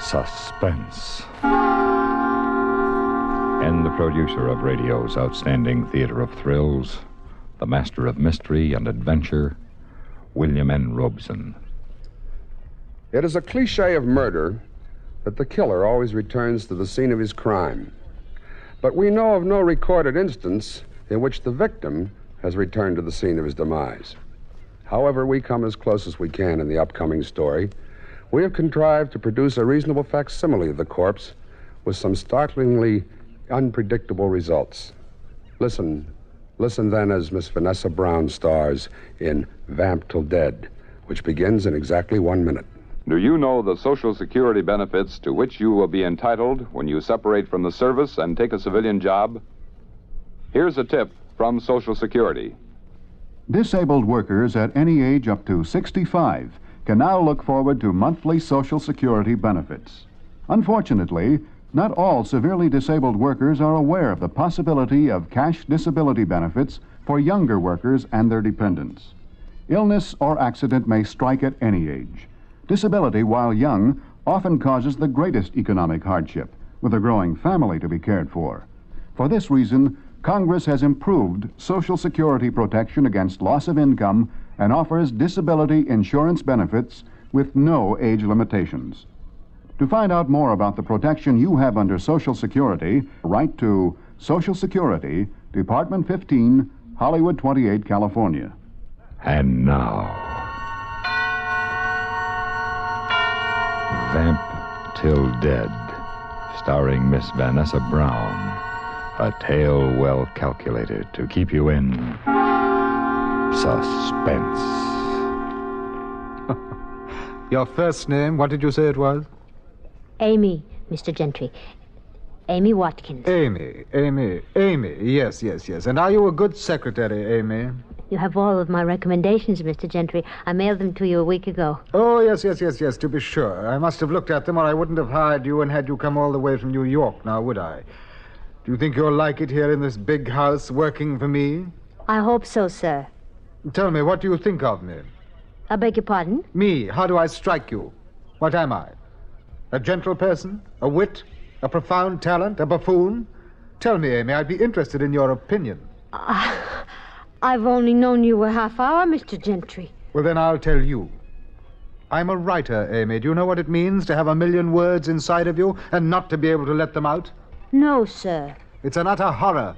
Suspense. And the producer of radio's outstanding theater of thrills, the master of mystery and adventure, William N. Robeson. It is a cliche of murder that the killer always returns to the scene of his crime. But we know of no recorded instance in which the victim has returned to the scene of his demise. However, we come as close as we can in the upcoming story. We have contrived to produce a reasonable facsimile of the corpse with some startlingly unpredictable results. Listen then as Miss Vanessa Brown stars in Vamp Till Dead, which begins in exactly 1 minute. Do you know the Social Security benefits to which you will be entitled when you separate from the service and take a civilian job? Here's a tip from Social Security. Disabled workers at any age up to 65 can now look forward to monthly Social Security benefits. Unfortunately, not all severely disabled workers are aware of the possibility of cash disability benefits for younger workers and their dependents. Illness or accident may strike at any age. Disability, while young, often causes the greatest economic hardship, with a growing family to be cared for. For this reason, Congress has improved Social Security protection against loss of income and offers disability insurance benefits with no age limitations. To find out more about the protection you have under Social Security, write to Social Security, Department 15, Hollywood 28, California. And now, Vamp Till Dead, starring Miss Vanessa Brown. A tale well calculated to keep you in suspense. Your first name, what did you say it was? Amy, Mr. Gentry. Amy Watkins. Amy. Yes. And are you a good secretary, Amy? You have all of my recommendations, Mr. Gentry. I mailed them to you a week ago. Oh, yes, to be sure. I must have looked at them or I wouldn't have hired you and had you come all the way from New York, now would I? Do you think you'll like it here in this big house working for me? I hope so, sir. Tell me, what do you think of me? I beg your pardon? Me, how do I strike you? What am I? A gentle person? A wit? A profound talent? A buffoon? Tell me, Amy, I'd be interested in your opinion. I've only known you a half hour, Mr. Gentry. Well, then I'll tell you. I'm a writer, Amy. Do you know what it means to have 1,000,000 words inside of you and not to be able to let them out? No, sir. It's an utter horror.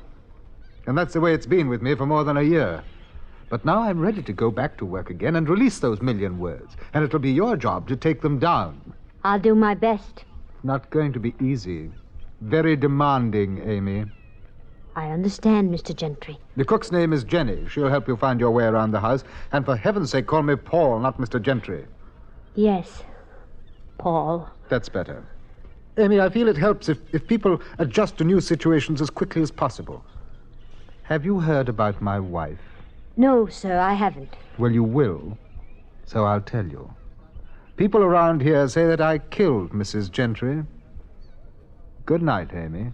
And that's the way it's been with me for more than a year. But now I'm ready to go back to work again and release those 1,000,000 words. And it'll be your job to take them down. I'll do my best. Not going to be easy. Very demanding, Amy. I understand, Mr. Gentry. The cook's name is Jenny. She'll help you find your way around the house. And for heaven's sake, call me Paul, not Mr. Gentry. Yes, Paul. That's better. Amy, I feel it helps if people adjust to new situations as quickly as possible. Have you heard about my wife? No, sir, I haven't. Well, you will. So I'll tell you. People around here say that I killed Mrs. Gentry. Good night, Amy.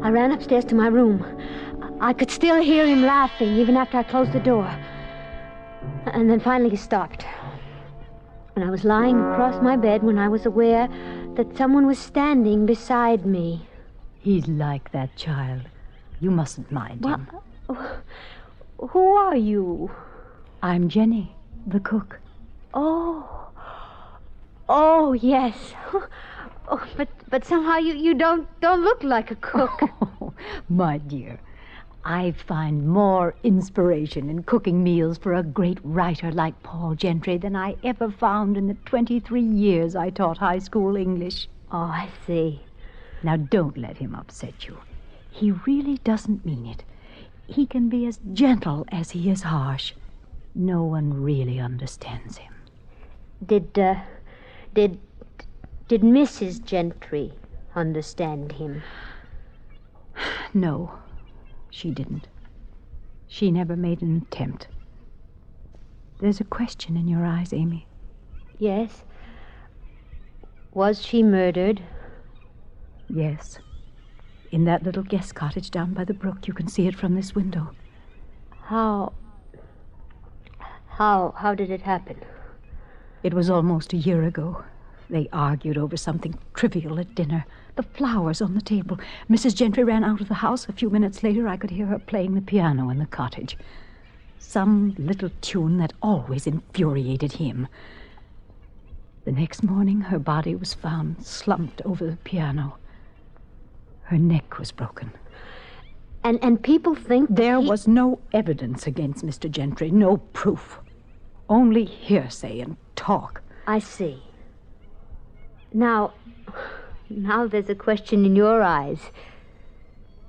I ran upstairs to my room. I could still hear him laughing even after I closed the door. And then finally he stopped. And I was lying across my bed when I was aware that someone was standing beside me. He's like that child. You mustn't mind him. Who are you? I'm Jenny, the cook. Oh, yes. Oh, but somehow you don't look like a cook. Oh, my dear, I find more inspiration in cooking meals for a great writer like Paul Gentry than I ever found in the 23 years I taught high school English. Oh, I see. Now, don't let him upset you. He really doesn't mean it. He can be as gentle as he is harsh. No one really understands him. Did Mrs. Gentry understand him? No, she didn't. She never made an attempt. There's a question in your eyes, Amy. Yes. Was she murdered? Yes. In that little guest cottage down by the brook. You can see it from this window. How did it happen? It was almost a year ago. They argued over something trivial at dinner. The flowers on the table. Mrs. Gentry ran out of the house. A few minutes later, I could hear her playing the piano in the cottage. Some little tune that always infuriated him. The next morning, her body was found slumped over the piano. Her neck was broken. And people think there was no evidence against Mr. Gentry, no proof. Only hearsay and talk. I see. Now there's a question in your eyes.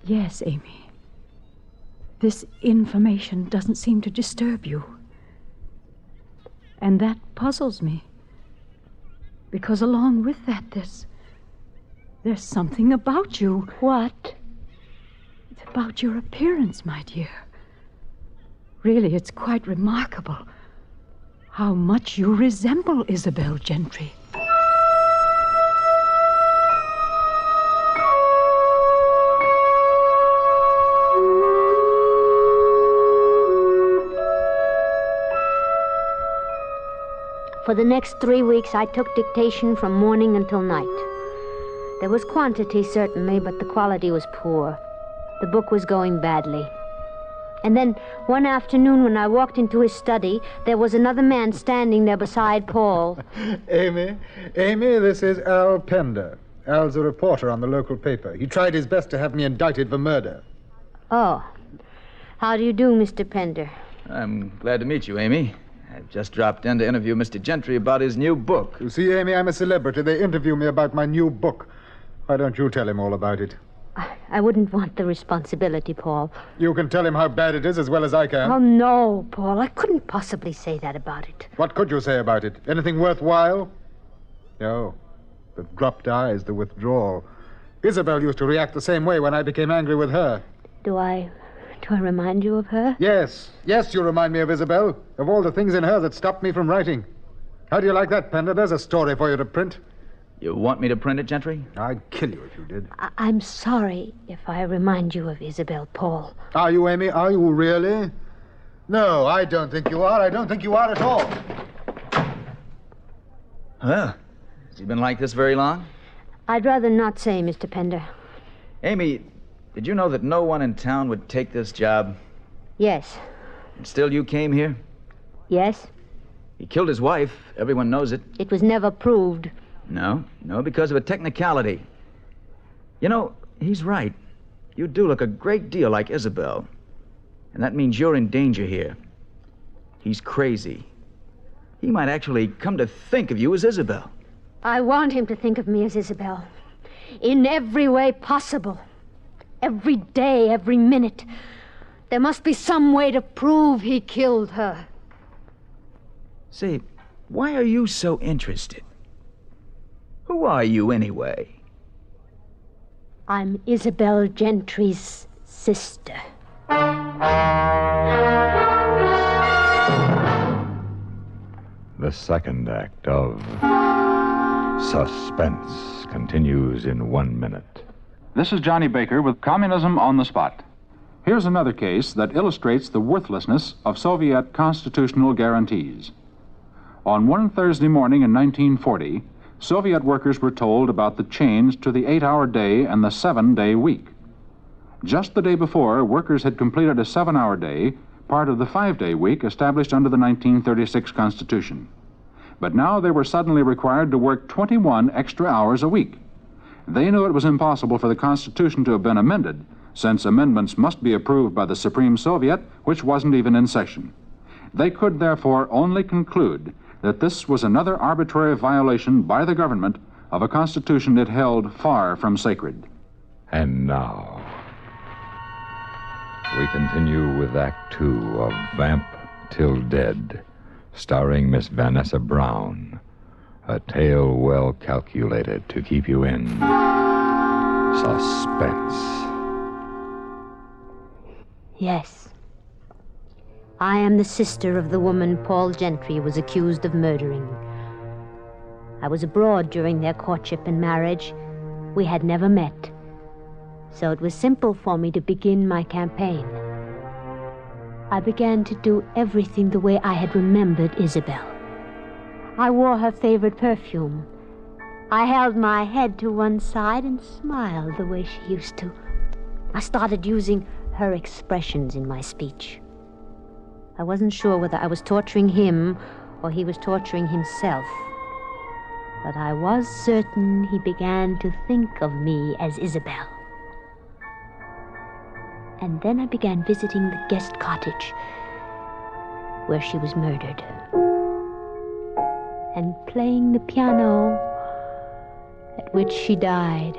Yes, Amy. This information doesn't seem to disturb you. And that puzzles me. Because along with that, there's something about you. What? It's about your appearance, my dear. Really, it's quite remarkable how much you resemble Isabel Gentry. For the next 3 weeks, I took dictation from morning until night. There was quantity, certainly, but the quality was poor. The book was going badly. And then, one afternoon, when I walked into his study, there was another man standing there beside Paul. Amy, this is Al Pender. Al's a reporter on the local paper. He tried his best to have me indicted for murder. Oh. How do you do, Mr. Pender? I'm glad to meet you, Amy. I've just dropped in to interview Mr. Gentry about his new book. You see, Amy, I'm a celebrity. They interview me about my new book. Why don't you tell him all about it? I wouldn't want the responsibility, Paul. You can tell him how bad it is as well as I can. Oh, no, Paul. I couldn't possibly say that about it. What could you say about it? Anything worthwhile? No. The dropped eyes, the withdrawal. Isabel used to react the same way when I became angry with her. Do I remind you of her? Yes, you remind me of Isabel. Of all the things in her that stopped me from writing. How do you like that, Pender? There's a story for you to print. You want me to print it, Gentry? I'd kill you if you did. I'm sorry if I remind you of Isabel, Paul. Are you, Amy? Are you really? No, I don't think you are. I don't think you are at all. Well, has he been like this very long? I'd rather not say, Mr. Pender. Amy, did you know that no one in town would take this job? Yes. And still you came here? Yes. He killed his wife. Everyone knows it. It was never proved. No, because of a technicality. You know, he's right. You do look a great deal like Isabel. And that means you're in danger here. He's crazy. He might actually come to think of you as Isabel. I want him to think of me as Isabel. In every way possible. Every day, every minute. There must be some way to prove he killed her. Say, why are you so interested? Who are you, anyway? I'm Isabel Gentry's sister. The second act of Suspense continues in 1 minute. This is Johnny Baker with Communism on the Spot. Here's another case that illustrates the worthlessness of Soviet constitutional guarantees. On one Thursday morning in 1940, Soviet workers were told about the change to the 8-hour day and the 7-day week. Just the day before, workers had completed a 7-hour day, part of the 5-day week established under the 1936 Constitution. But now they were suddenly required to work 21 extra hours a week. They knew it was impossible for the Constitution to have been amended, since amendments must be approved by the Supreme Soviet, which wasn't even in session. They could therefore only conclude that this was another arbitrary violation by the government of a constitution it held far from sacred. And now, we continue with Act 2 of Vamp Till Dead, starring Miss Vanessa Brown. A tale well calculated to keep you in suspense. Yes. I am the sister of the woman Paul Gentry was accused of murdering. I was abroad during their courtship and marriage. We had never met. So it was simple for me to begin my campaign. I began to do everything the way I had remembered Isabel. I wore her favorite perfume. I held my head to one side and smiled the way she used to. I started using her expressions in my speech. I wasn't sure whether I was torturing him or he was torturing himself. But I was certain he began to think of me as Isabel. And then I began visiting the guest cottage where she was murdered, and playing the piano at which she died.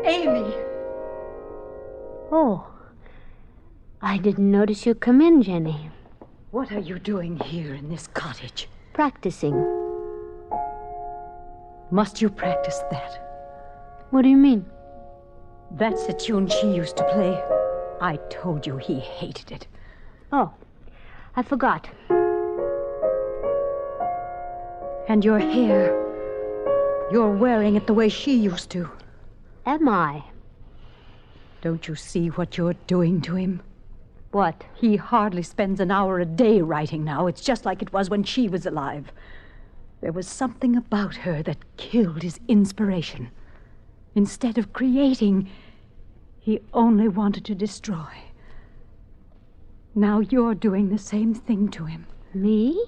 Amy! Oh, I didn't notice you come in, Jenny. What are you doing here in this cottage? Practicing. Must you practice that? What do you mean? That's the tune she used to play. I told you he hated it. Oh, I forgot. And your hair. You're wearing it the way she used to. Am I? Don't you see what you're doing to him? What? He hardly spends an hour a day writing now. It's just like it was when she was alive. There was something about her that killed his inspiration. Instead of creating, he only wanted to destroy. Now you're doing the same thing to him. Me?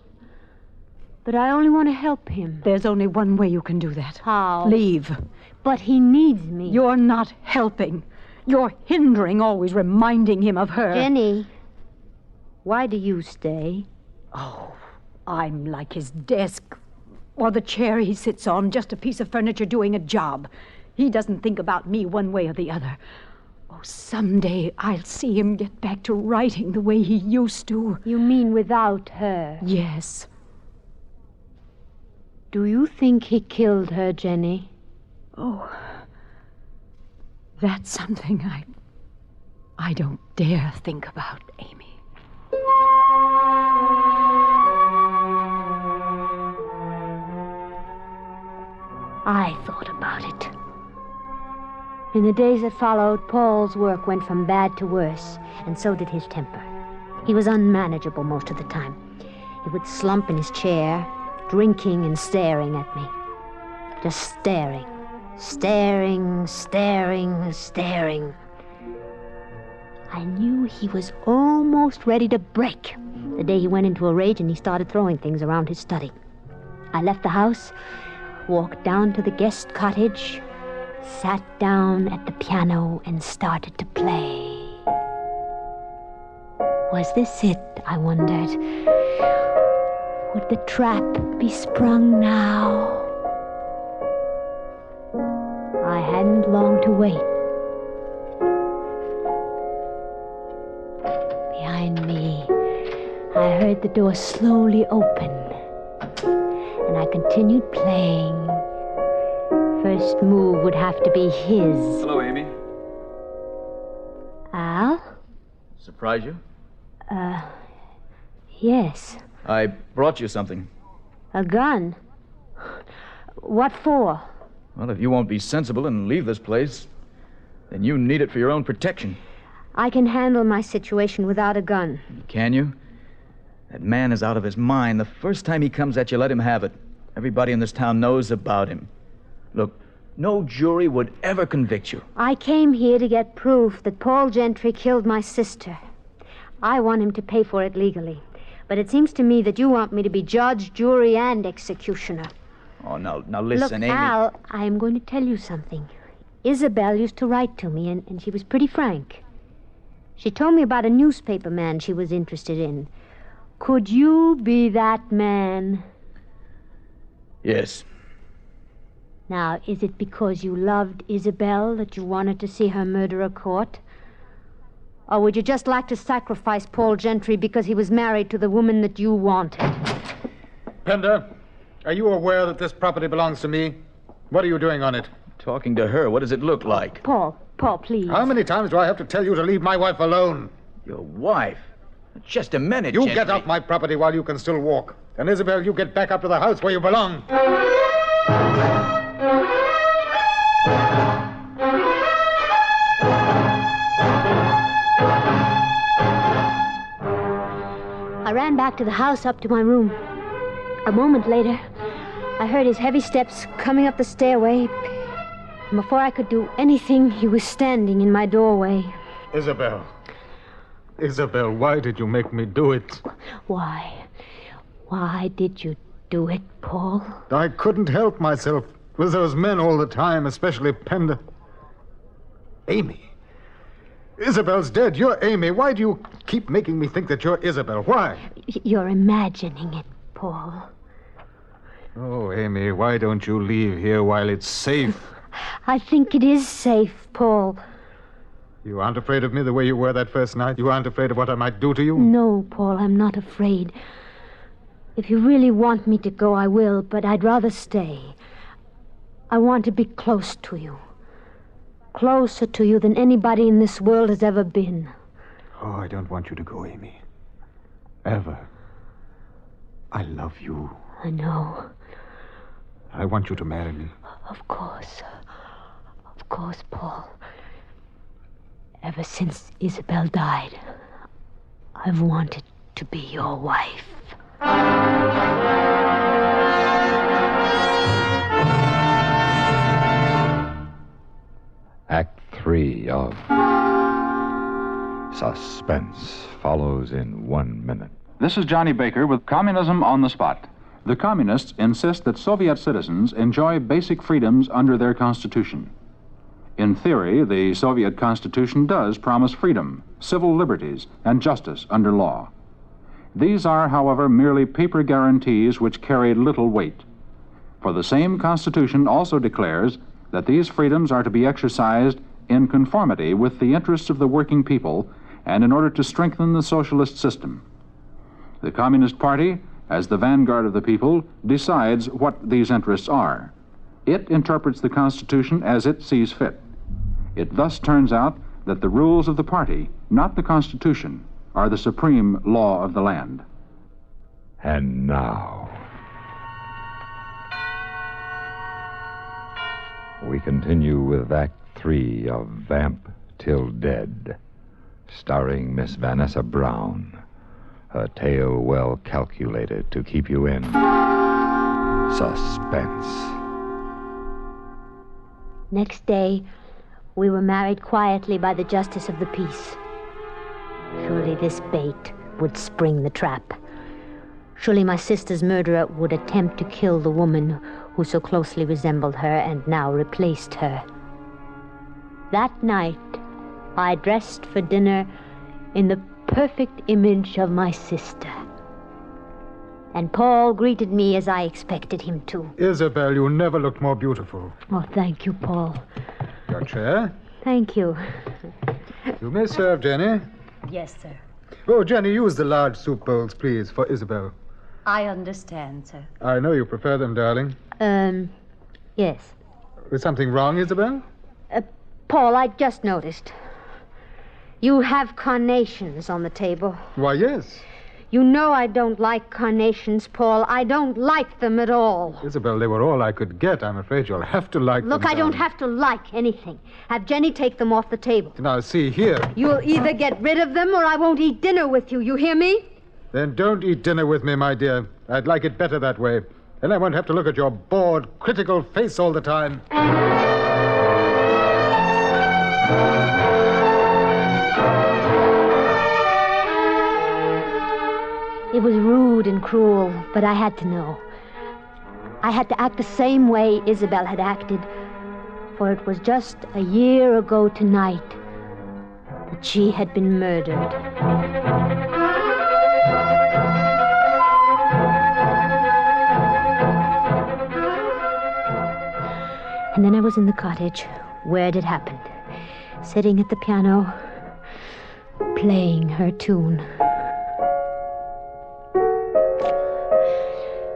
But I only want to help him. There's only one way you can do that. How? Leave. But he needs me. You're not helping. You're hindering, always reminding him of her. Jenny, why do you stay? Oh, I'm like his desk or the chair he sits on, just a piece of furniture doing a job. He doesn't think about me one way or the other. Oh, someday I'll see him get back to writing the way he used to. You mean without her? Yes. Do you think he killed her, Jenny? Oh, that's something I don't dare think about, Amy. I thought about it. In the days that followed, Paul's work went from bad to worse, and so did his temper. He was unmanageable most of the time. He would slump in his chair, drinking and staring at me. Just staring. Staring, staring, staring. I knew he was almost ready to break the day he went into a rage and he started throwing things around his study. I left the house, walked down to the guest cottage, sat down at the piano and started to play. Was this it, I wondered? Would the trap be sprung now? I hadn't long to wait. Behind me, I heard the door slowly open, and I continued playing. First move would have to be his. Hello, Amy. Al? Surprise you? Yes. I brought you something. A gun? What for? Well, if you won't be sensible and leave this place, then you need it for your own protection. I can handle my situation without a gun. Can you? That man is out of his mind. The first time he comes at you, let him have it. Everybody in this town knows about him. Look, no jury would ever convict you. I came here to get proof that Paul Gentry killed my sister. I want him to pay for it legally. But it seems to me that you want me to be judge, jury, and executioner. Oh, now listen, Look, Amy. Al, I am going to tell you something. Isabel used to write to me, and she was pretty frank. She told me about a newspaper man she was interested in. Could you be that man? Yes. Now, is it because you loved Isabel that you wanted to see her murderer caught? Or would you just like to sacrifice Paul Gentry because he was married to the woman that you wanted? Pender, are you aware that this property belongs to me? What are you doing on it? Talking to her, what does it look like? Paul, please. How many times do I have to tell you to leave my wife alone? Your wife? Just a minute, You Gentry. get off my property while you can still walk. And Isabel, you get back up to the house where you belong. I ran back to the house up to my room. A moment later, I heard his heavy steps coming up the stairway. And before I could do anything, he was standing in my doorway. Isabel. Isabel, why did you make me do it? Why? Why did you do it, Paul? I couldn't help myself with those men all the time, especially Pender. Amy. Isabel's dead. You're Amy. Why do you keep making me think that you're Isabel? Why? You're imagining it, Paul. Oh, Amy, why don't you leave here while it's safe? I think it is safe, Paul. You aren't afraid of me the way you were that first night? You aren't afraid of what I might do to you? No, Paul, I'm not afraid. If you really want me to go, I will, but I'd rather stay. I want to be close to you. Closer to you than anybody in this world has ever been. Oh, I don't want you to go, Amy. Ever. I love you. I know. I want you to marry me. Of course. Of course, Paul. Ever since Isabel died, I've wanted to be your wife. Act 3 of Suspense follows in 1 minute. This is Johnny Baker with Communism on the Spot. The communists insist that Soviet citizens enjoy basic freedoms under their constitution. In theory, the Soviet Constitution does promise freedom, civil liberties, and justice under law. These are, however, merely paper guarantees which carry little weight. For the same Constitution also declares that these freedoms are to be exercised in conformity with the interests of the working people and in order to strengthen the socialist system. The Communist Party, as the vanguard of the people, decides what these interests are. It interprets the Constitution as it sees fit. It thus turns out that the rules of the party, not the Constitution, are the supreme law of the land. And now, we continue with Act 3 of Vamp Till Dead, starring Miss Vanessa Brown. A tale well calculated to keep you in suspense. Next day, we were married quietly by the justice of the peace. Surely this bait would spring the trap. Surely my sister's murderer would attempt to kill the woman who so closely resembled her and now replaced her. That night, I dressed for dinner in the perfect image of my sister. And Paul greeted me as I expected him to. Isabel, you never looked more beautiful. Oh, thank you, Paul. Your chair? Thank you. You may serve, Jenny. Yes, sir. Oh, Jenny, use the large soup bowls, please, for Isabel. I understand, sir. I know you prefer them, darling. Yes. Is something wrong, Isabel? Paul, I just noticed. You have carnations on the table. Why, yes. You know I don't like carnations, Paul. I don't like them at all. Isabel, they were all I could get. I'm afraid you'll have to like them. Look, I don't darling. have to like anything. Have Jenny take them off the table. Now, see here. You'll either get rid of them or I won't eat dinner with you. You hear me? Then don't eat dinner with me, my dear. I'd like it better that way. Then I won't have to look at your bored, critical face all the time. It was rude and cruel, but I had to know. I had to act the same way Isabel had acted, for it was just a year ago tonight that she had been murdered. And then I was in the cottage where it had happened, sitting at the piano, playing her tune.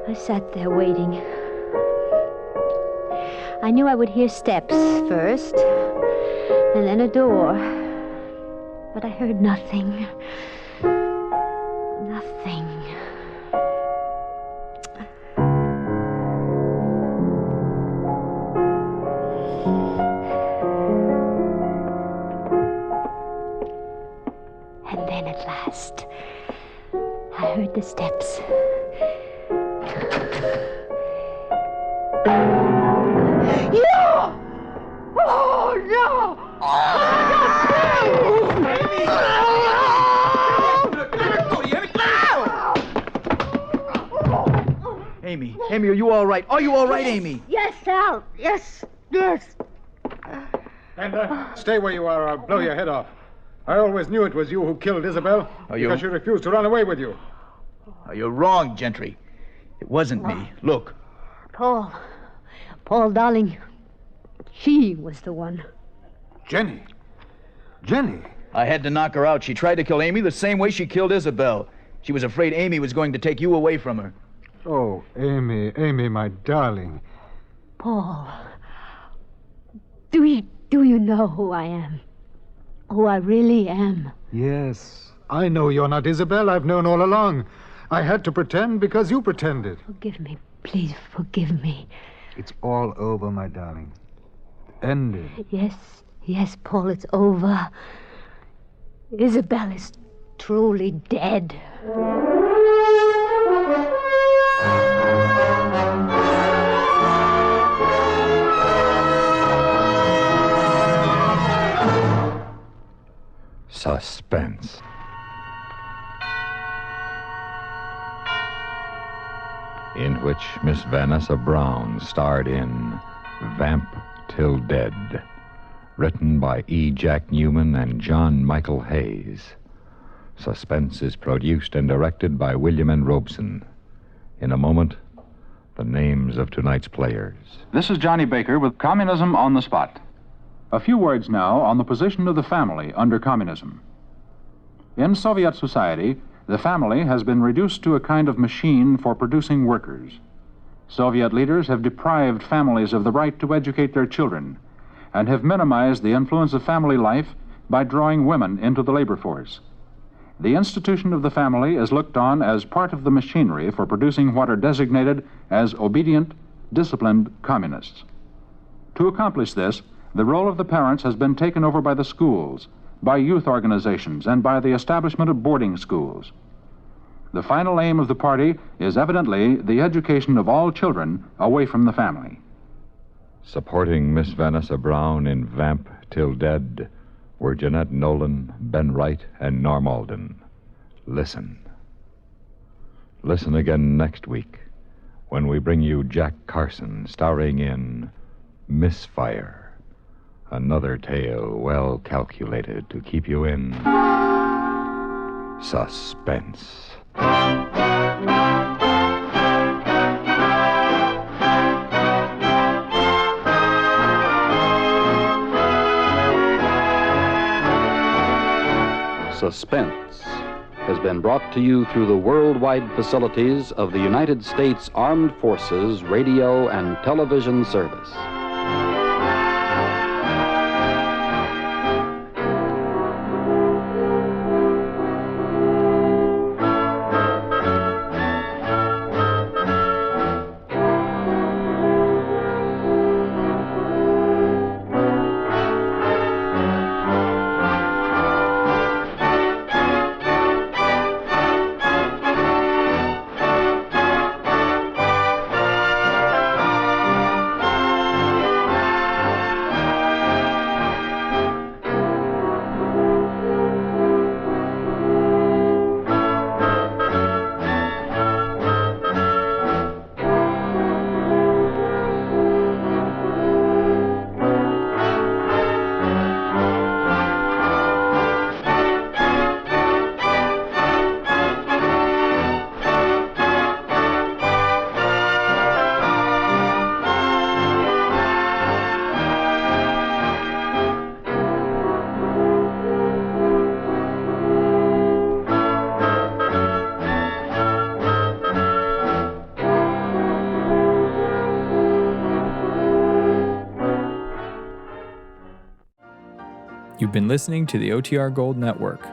I sat there waiting. I knew I would hear steps first, and then a door. But I heard nothing. Nothing. And then at last, I heard the steps. You! Oh, no! Amy, are you all right? Are you all right, Amy? Yes, Sal. Yes. Panda, stay where you are. I'll blow your head off. I always knew it was you who killed Isabel because she refused to run away with you. Oh, you're wrong, Gentry. It wasn't me. Look. Paul, darling, she was the one. Jenny. I had to knock her out. She tried to kill Amy the same way she killed Isabel. She was afraid Amy was going to take you away from her. Oh, Amy, my darling. Paul, do you know who I am? Who I really am? Yes, I know you're not Isabel. I've known all along. I had to pretend because you pretended. Forgive me. Please forgive me. It's all over, my darling. Ended. Yes, Paul, it's over. Isabel is truly dead. Suspense. In which Miss Vanessa Brown starred in Vamp Till Dead, written by E. Jack Newman and John Michael Hayes. Suspense is produced and directed by William N. Robeson. In a moment, the names of tonight's players. This is Johnny Baker with Communism on the Spot. A few words now on the position of the family under communism. In Soviet society, the family has been reduced to a kind of machine for producing workers. Soviet leaders have deprived families of the right to educate their children and have minimized the influence of family life by drawing women into the labor force. The institution of the family is looked on as part of the machinery for producing what are designated as obedient, disciplined communists. To accomplish this, the role of the parents has been taken over by the schools, by youth organizations, and by the establishment of boarding schools. The final aim of the party is evidently the education of all children away from the family. Supporting Miss Vanessa Brown in Vamp Till Dead were Jeanette Nolan, Ben Wright, and Norm Alden. Listen. Listen again next week when we bring you Jack Carson starring in Misfire. Another tale well calculated to keep you in suspense. Suspense has been brought to you through the worldwide facilities of the United States Armed Forces Radio and Television Service. You've been listening to the OTR Gold Network.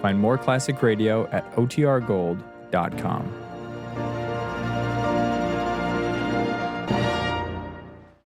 Find more classic radio at otrgold.com.